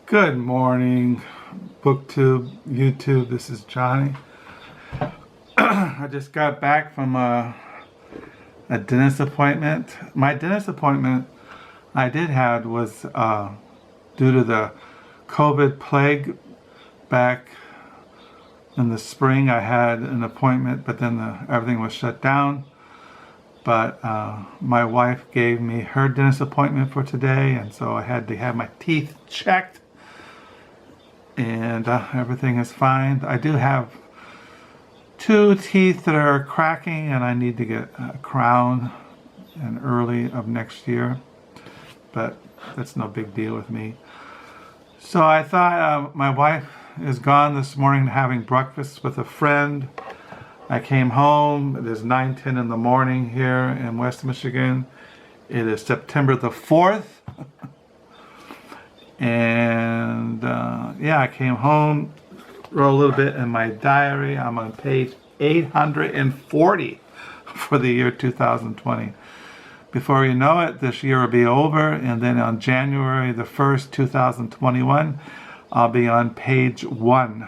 Good morning, BookTube, YouTube. This is Johnny. I just got back from a dentist appointment. My dentist appointment I did have was due to the COVID plague back in the spring. I had an appointment, but then everything was shut down. But my wife gave me her dentist appointment for today, and so I had to have my teeth checked. And everything is fine. I do have 2 teeth that are cracking, and I need to get a crown in early of next year. But that's no big deal with me. So I thought my wife is gone this morning having breakfast with a friend. I came home. It is 9:10 in the morning here in West Michigan. It is September the 4th. And yeah, I came home, wrote a little bit in my diary. I'm on page 840 for the year 2020. Before you know it, this year will be over, and then on January the 1st, 2021, I'll be on page 1.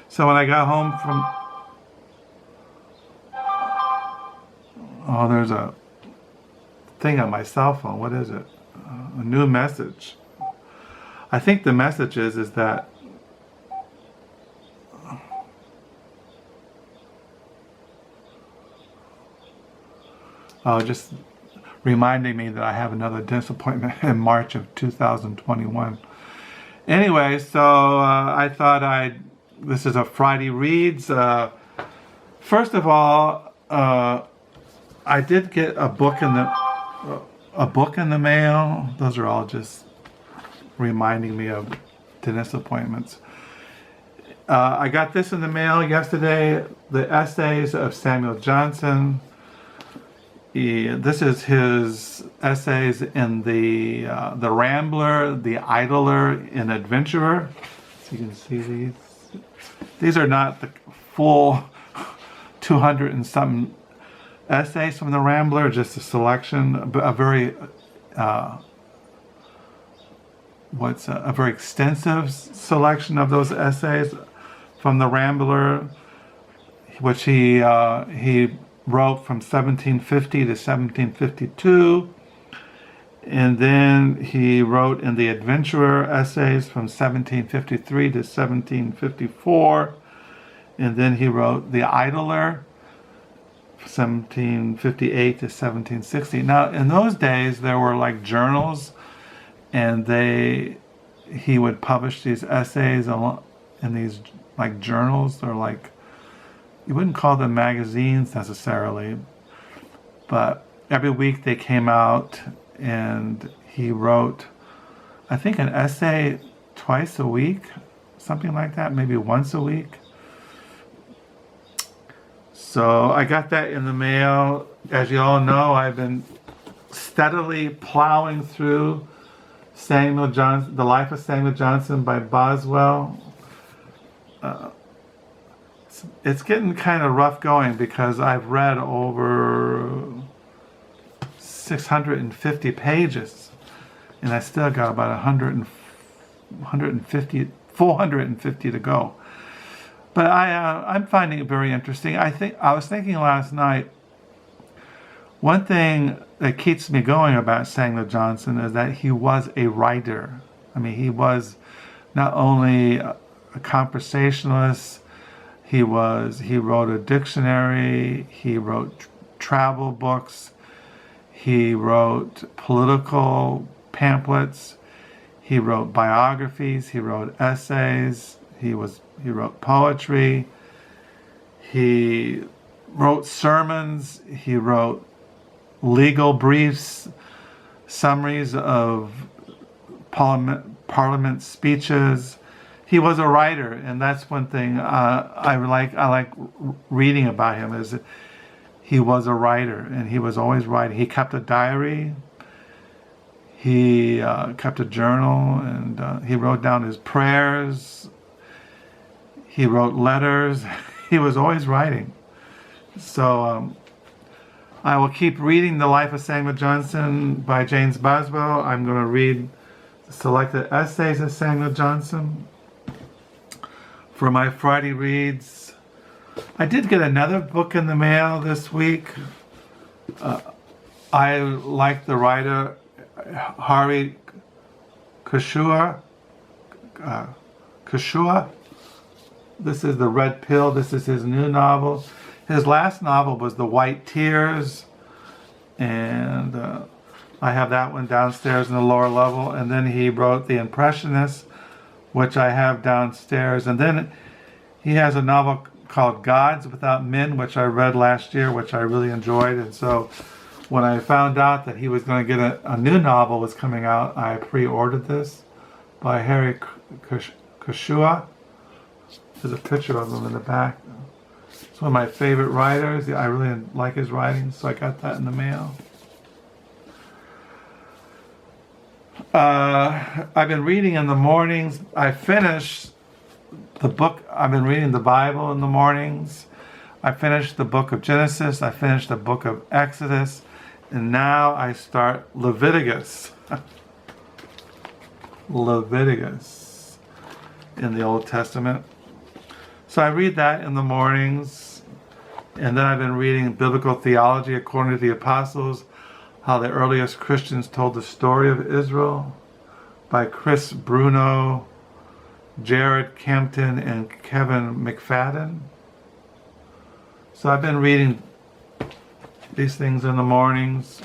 So when I got home from... Oh, there's a thing on my cell phone. What is it? A new message. I think the message is that just reminding me that I have another dentist appointment in March of 2021. Anyway, so I thought this is a Friday Reads. First of all, I did get a book in the mail. Those are all just reminding me of dentist appointments. I got this in the mail yesterday, the essays of Samuel Johnson. This is his essays in the Rambler, the Idler, and Adventurer. So you can see these. These are not the full 200 and something essays from the Rambler, just a selection, a very a very extensive selection of those essays from the Rambler, which he wrote from 1750 to 1752, and then he wrote in the Adventurer essays from 1753 to 1754, and then he wrote the Idler 1758 to 1760. Now in those days there were like journals, and he would publish these essays in these like journals, or like, you wouldn't call them magazines necessarily, but every week they came out, and he wrote, I think, an essay twice a week, something like that, maybe once a week. So I got that in the mail. As you all know, I've been steadily plowing through Samuel Johnson, The Life of Samuel Johnson by Boswell. It's getting kind of rough going because I've read over 650 pages, and I still got about 450 to go. But I'm finding it very interesting. I was thinking last night, one thing that keeps me going about Samuel Johnson is that he was a writer. I mean, he was not only a conversationalist, he wrote a dictionary, he wrote travel books, he wrote political pamphlets, he wrote biographies, he wrote essays, he wrote poetry, he wrote sermons, he wrote legal briefs, summaries of parliament speeches. He was a writer, and that's one thing I like reading about him, is that he was a writer, and he was always writing. He kept a diary, he kept a journal, and he wrote down his prayers, he wrote letters. He was always writing. So I will keep reading The Life of Samuel Johnson by James Boswell. I'm going to read selected essays of Samuel Johnson. For my Friday reads, I did get another book in the mail this week. I like the writer Hari Kashua. This is The Red Pill. This is his new novel. His last novel was The White Tears, and I have that one downstairs in the lower level. And then he wrote The Impressionists, which I have downstairs. And then he has a novel called Gods Without Men, which I read last year, which I really enjoyed. And so when I found out that he was going to get a new novel was coming out, I pre-ordered this by Hari Kashua. There's a picture of him in the back. It's one of my favorite writers. I really like his writing, so I got that in the mail. I've been reading in the mornings. I finished the book. I've been reading the Bible in the mornings. I finished the book of Genesis. I finished the book of Exodus. And now I start Leviticus. Leviticus in the Old Testament. So I read that in the mornings. And then I've been reading Biblical Theology According to the Apostles, How the Earliest Christians Told the Story of Israel, by Bruno, Jared Compton, and Kevin McFadden. So I've been reading these things in the mornings.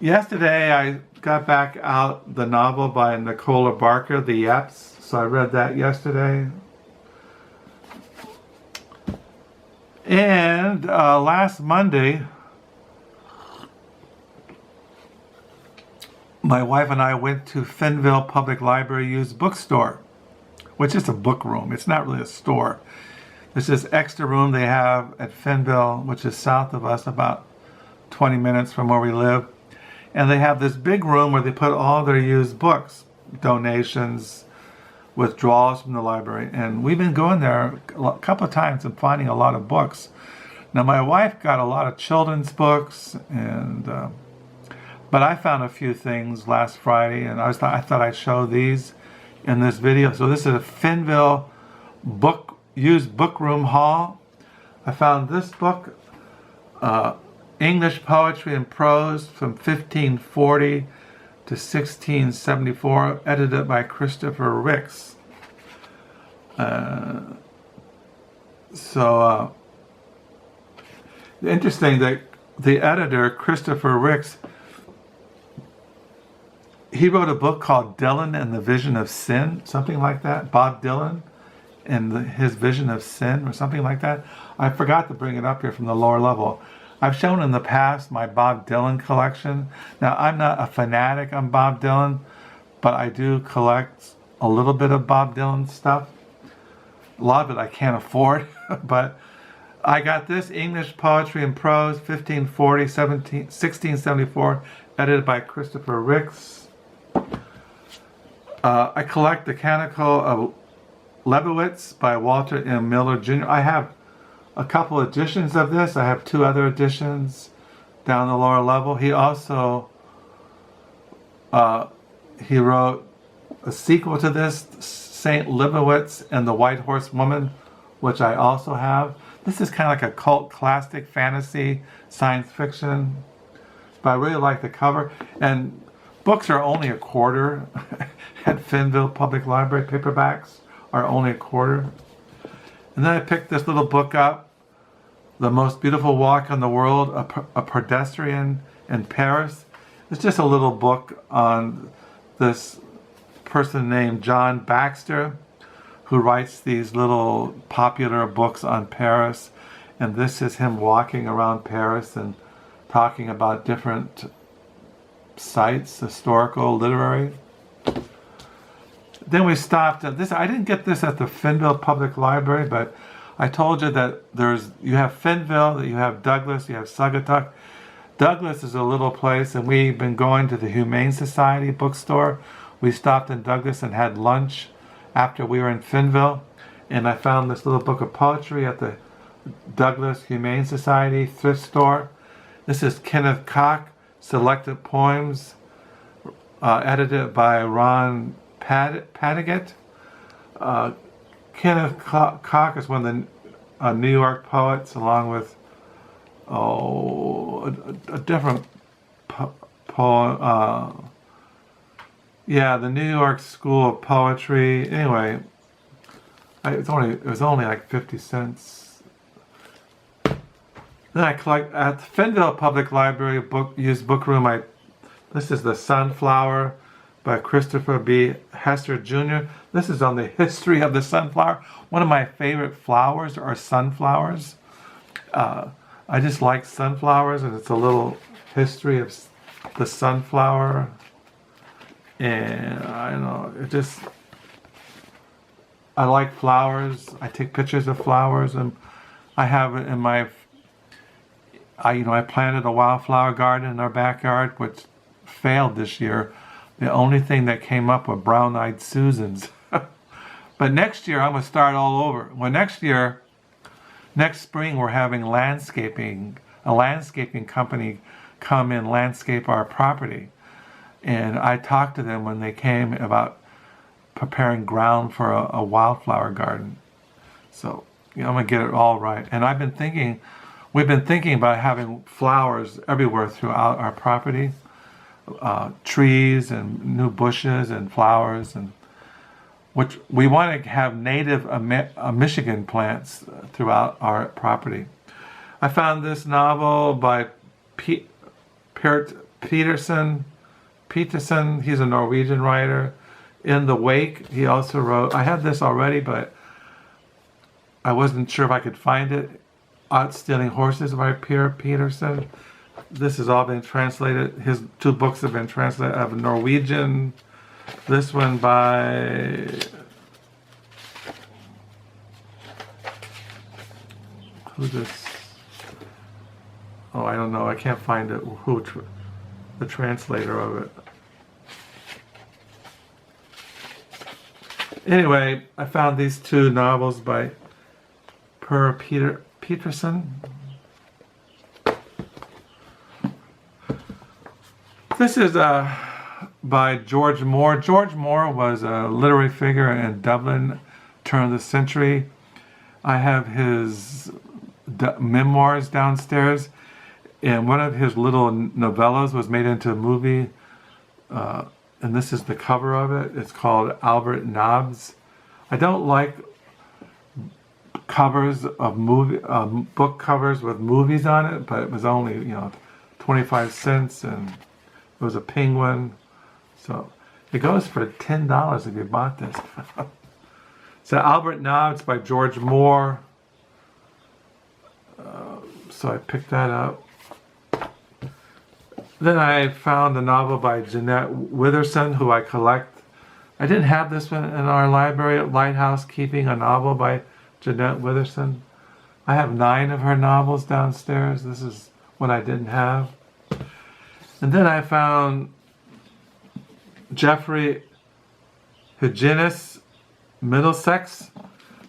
Yesterday I got back out the novel by Nicola Barker, The Yips. So I read that yesterday. And last Monday, my wife and I went to Fennville Public Library used bookstore, which is a book room. It's not really a store. It's this extra room they have at Fennville, which is south of us, about 20 minutes from where we live. And they have this big room where they put all their used books, donations, withdrawals from the library. And we've been going there a couple of times and finding a lot of books. Now, my wife got a lot of children's books, and but I found a few things last Friday, and I thought I'd show these in this video. So this is a Fennville used book room haul. I found this book, English Poetry and Prose from 1540 to 1674, edited by Christopher Ricks. Interesting that the editor, Christopher Ricks, he wrote a book called Dylan and the Vision of Sin, something like that. Bob Dylan and his Vision of Sin, or something like that. I forgot to bring it up here from the lower level. I've shown in the past my Bob Dylan collection. Now, I'm not a fanatic on Bob Dylan, but I do collect a little bit of Bob Dylan stuff. A lot of it I can't afford, but I got this English Poetry and Prose, 1540, 1674, edited by Christopher Ricks. I collect the Canticle of Leibowitz by Walter M. Miller Jr. I have a couple editions of this. I have two other editions down the lower level. He also he wrote a sequel to this, Saint Leibowitz and the White Horse Woman, which I also have. This is kind of like a cult classic fantasy science fiction, but I really like the cover. And books are only $0.25 at Fennville Public Library. Paperbacks are only $0.25. And then I picked this little book up, The Most Beautiful Walk in the World, a Pedestrian in Paris. It's just a little book on this person named John Baxter, who writes these little popular books on Paris. And this is him walking around Paris and talking about different sites, historical, literary. Then we stopped at this. I didn't get this at the Fennville Public Library, but I told you that you have Fennville, you have Douglas, you have Saugatuck. Douglas is a little place, and we've been going to the Humane Society bookstore. We stopped in Douglas and had lunch after we were in Fennville, and I found this little book of poetry at the Douglas Humane Society thrift store. This is Kenneth Koch, Selected Poems, edited by Ron Padgett. Kenneth Koch is one of the New York poets, along with a different poem. Yeah, the New York School of Poetry. Anyway, it was only like 50 cents. Then I collect at the Fennville Public Library used book room. This is The Sunflower by Christopher B. Hester Jr. This is on the history of the sunflower. One of my favorite flowers are sunflowers. I just like sunflowers, and it's a little history of the sunflower. And I don't know, I like flowers. I take pictures of flowers, and I have it in I planted a wildflower garden in our backyard, which failed this year. The only thing that came up were brown-eyed Susans. But next year, I'm going to start all over. Well, next spring, we're having a landscaping company come and landscape our property. And I talked to them when they came about preparing ground for a wildflower garden. So, I'm going to get it all right. And we've been thinking about having flowers everywhere throughout our property. Trees and new bushes and flowers, and which we want to have native Michigan plants throughout our property. I found this novel by Peterson. He's a Norwegian writer. In the Wake, he also wrote. I had this already, but I wasn't sure if I could find it. Outstealing Horses by Peterson. This has all been translated. His 2 books have been translated out of Norwegian. This one by who's this? Oh, I don't know. I can't find it. The translator of it. Anyway, I found these 2 novels by Petterson. This is by George Moore. George Moore was a literary figure in Dublin, turn of the century. I have his memoirs downstairs, and one of his little novellas was made into a movie, and this is the cover of it. It's called Albert Nobbs. I don't like covers of book covers with movies on it, but it was only 25 cents, and it was a penguin. So it goes for $10 if you bought this. So Albert Nobbs by George Moore. So I picked that up. Then I found a novel by Jeanette Winterson, who I collect. I didn't have this one in our library. Lighthousekeeping, a novel by Jeanette Winterson. I have 9 of her novels downstairs. This is what I didn't have. And then I found Jeffrey Hugines, Middlesex.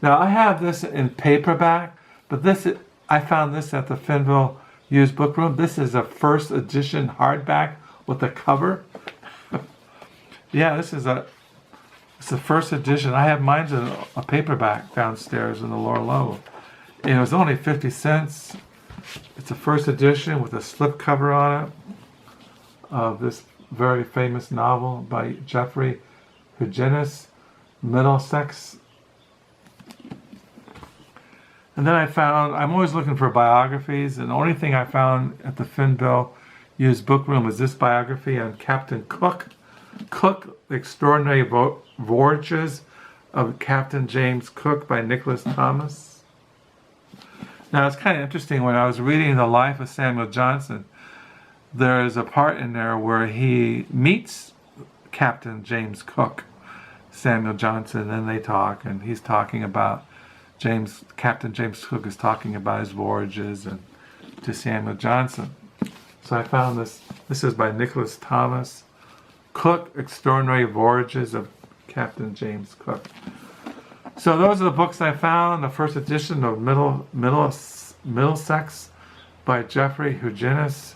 Now I have this in paperback, but I found this at the Fennville used book room. This is a first edition hardback with a cover. Yeah, it's a first edition. I have mine in a paperback downstairs in the lower level. And it was only 50 cents. It's a first edition with a slipcover on it of this very famous novel by Jeffrey Hugines, Middlesex. And then I'm always looking for biographies, and the only thing I found at the Fennville used book room was this biography on Captain Cook. Cook, The Extraordinary Voyages of Captain James Cook by Nicholas Thomas. Now it's kind of interesting, when I was reading the life of Samuel Johnson, there's a part in there where he meets Captain James Cook, Samuel Johnson, and they talk, and he's talking about Captain James Cook is talking about his voyages and to Samuel Johnson. So I found this. This is by Nicholas Thomas. Cook, Extraordinary Voyages of Captain James Cook. So those are the books I found. The first edition of Middlesex by Jeffrey Hugines.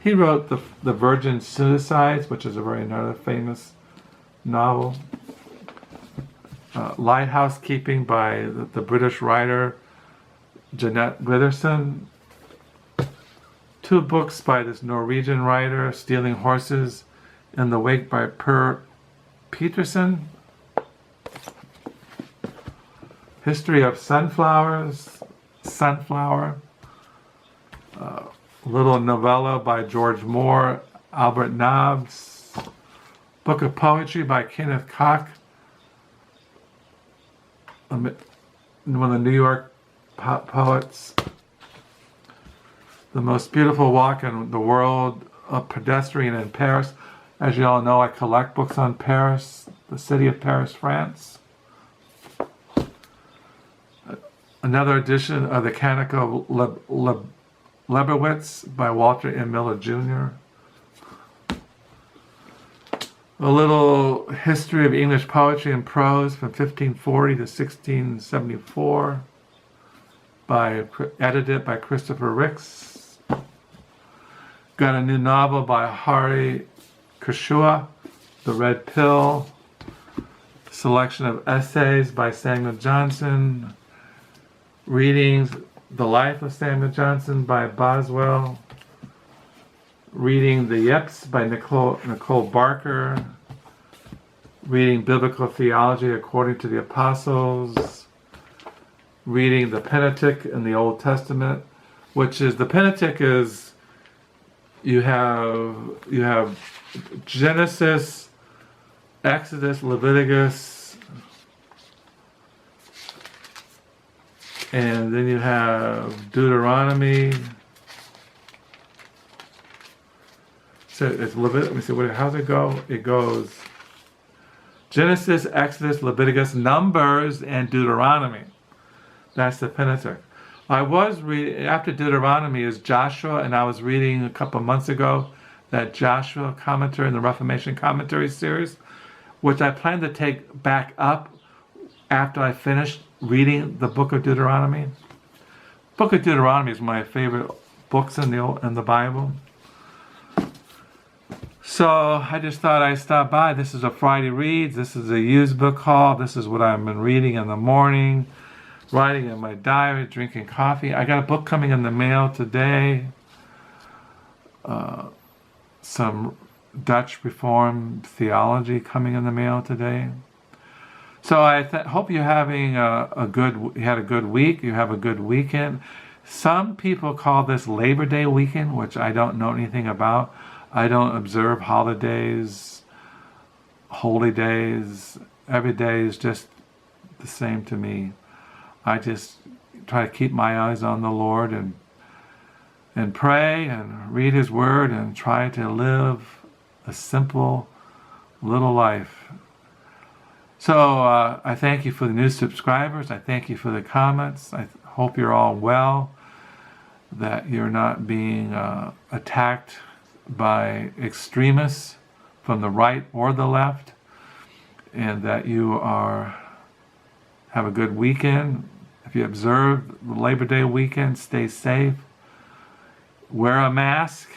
He wrote the Virgin Suicides, which is another famous novel. Lighthousekeeping by the British writer Jeanette Winterson. 2 books by this Norwegian writer, Stealing Horses in the Wake by Petterson. History of Sunflowers, Sunflower. Little Novella by George Moore, Albert Nobbs. Book of Poetry by Kenneth Koch, one of the New York poets. The Most Beautiful Walk in the World, a Pedestrian in Paris. As you all know, I collect books on Paris, the city of Paris, France. Another edition of the Canticle Lebowitz by Walter M. Miller Jr. A little history of English poetry and prose from 1540 to 1674, edited by Christopher Ricks. Got a new novel by Hari Kashua, The Red Pill. Selection of essays by Samuel Johnson. Readings, The Life of Samuel Johnson by Boswell. Reading the Yips by Nicola Barker. Reading Biblical Theology According to the Apostles. Reading the Pentateuch in the Old Testament, which is, the Pentateuch is, you have Genesis, Exodus, Leviticus, and then you have Deuteronomy. So it's Leviticus. Let me see, how's it go? It goes Genesis, Exodus, Leviticus, Numbers, and Deuteronomy. That's the Pentateuch. I was reading, after Deuteronomy is Joshua, and I was reading a couple of months ago that Joshua commentary in the Reformation Commentary series, which I plan to take back up after I finish reading the book of Deuteronomy. Book of Deuteronomy is one of my favorite books in the Bible. So I just thought I'd stop by. This is a Friday Reads. This is a used book haul. This is what I've been reading in the morning, writing in my diary, drinking coffee. I got a book coming in the mail today. Some Dutch Reformed theology coming in the mail today. So I hope you're having you had a good week. You have a good weekend. Some people call this Labor Day weekend, which I don't know anything about. I don't observe holidays, holy days. Every day is just the same to me. I just try to keep my eyes on the Lord and pray and read His Word and try to live a simple little life. So I thank you for the new subscribers. I thank you for the comments. I hope you're all well, that you're not being attacked by extremists from the right or the left, and that you have a good weekend. If you observe the Labor Day weekend, stay safe. Wear a mask.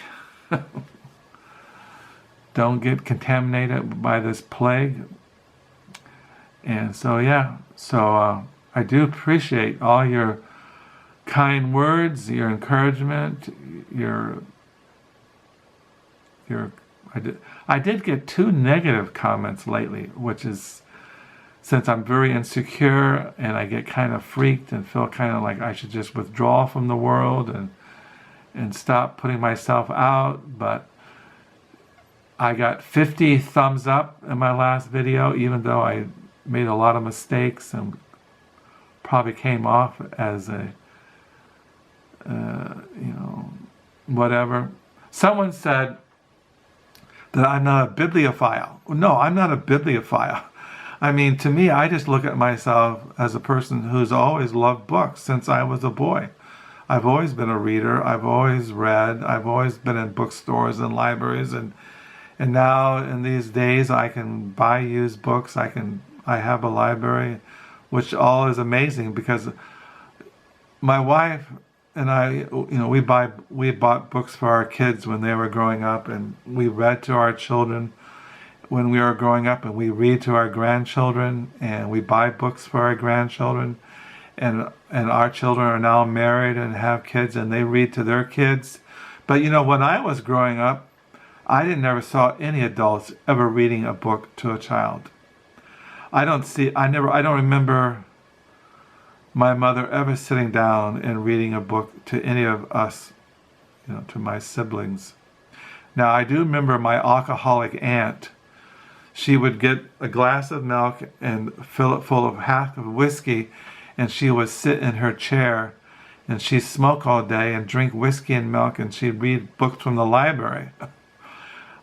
Don't get contaminated by this plague. And so, I do appreciate all your kind words, your encouragement, I did get 2 negative comments lately, which is, since I'm very insecure and I get kind of freaked and feel kind of like I should just withdraw from the world and stop putting myself out. But I got 50 thumbs up in my last video, even though I made a lot of mistakes and probably came off as a, whatever. Someone said that I'm not a bibliophile. No, I'm not a bibliophile. I mean, to me, I just look at myself as a person who's always loved books since I was a boy. I've always been a reader. I've always read. I've always been in bookstores and libraries, and now in these days I can buy used books. I have a library, which all is amazing, because my wife and I, we bought books for our kids when they were growing up, and we read to our children when we were growing up, and we read to our grandchildren, and we buy books for our grandchildren, and our children are now married and have kids, and they read to their kids. But when I was growing up, I never saw any adults ever reading a book to a child. I don't remember my mother ever sitting down and reading a book to any of us, to my siblings. Now, I do remember my alcoholic aunt. She would get a glass of milk and fill it full of half of whiskey, and she would sit in her chair, and she'd smoke all day and drink whiskey and milk, and she'd read books from the library.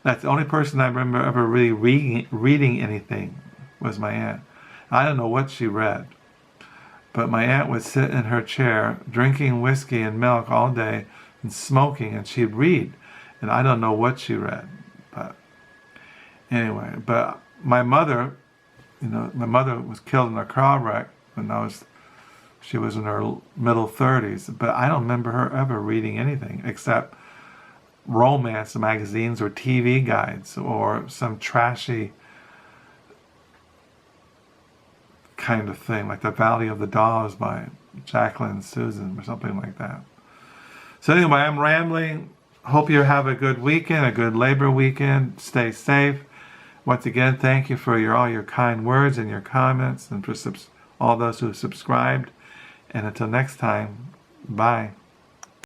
That's the only person I remember ever really reading anything was my aunt. I don't know what she read, but my aunt would sit in her chair drinking whiskey and milk all day and smoking, and she'd read, and I don't know what she read. But anyway, but my mother was killed in a car wreck when she was in her middle 30s, but I don't remember her ever reading anything except romance magazines or TV guides or some trashy kind of thing, like The Valley of the Dolls by Jacqueline Susan or something like that. So anyway, I'm rambling. Hope you have a good weekend, a good labor weekend. Stay safe. Once again, thank you for all your kind words and your comments, and for all those who subscribed. And until next time, bye.